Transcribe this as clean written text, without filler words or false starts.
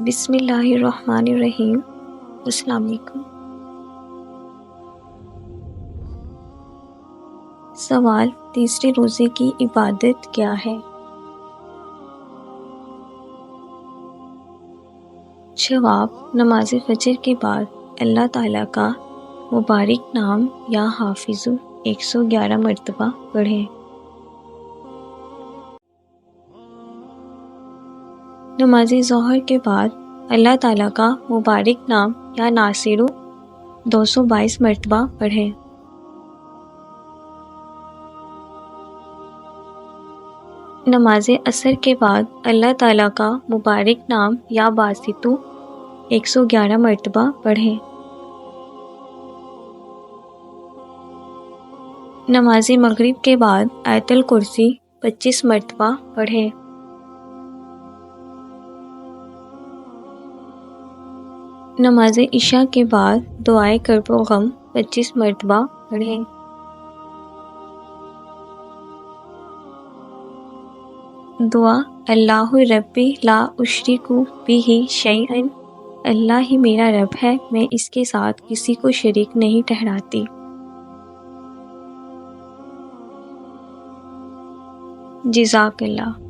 بسم اللہ الرحمن الرحیم۔ السلام علیکم۔ سوال: تیسرے روزے کی عبادت کیا ہے؟ جواب: نماز فجر کے بعد اللہ تعالیٰ کا مبارک نام یا حافظ 111 مرتبہ پڑھیں۔ نماز ظہر کے بعد اللہ تعالیٰ کا مبارک نام یا ناصر 222 مرتبہ پڑھیں۔ نماز عصر کے بعد اللہ تعالیٰ کا مبارک نام یا باسط 111 مرتبہ پڑھیں۔ نماز مغرب کے بعد آیت الکرسی 25 مرتبہ پڑھیں۔ نماز عشاء کے بعد دعائے کرب و غم 25 مرتبہ پڑھیں۔ دعا: اللہ ربی لا اشرک بہ شیئا، اللہ ہی میرا رب ہے، میں اس کے ساتھ کسی کو شریک نہیں ٹھہراتی۔ جزاک اللہ۔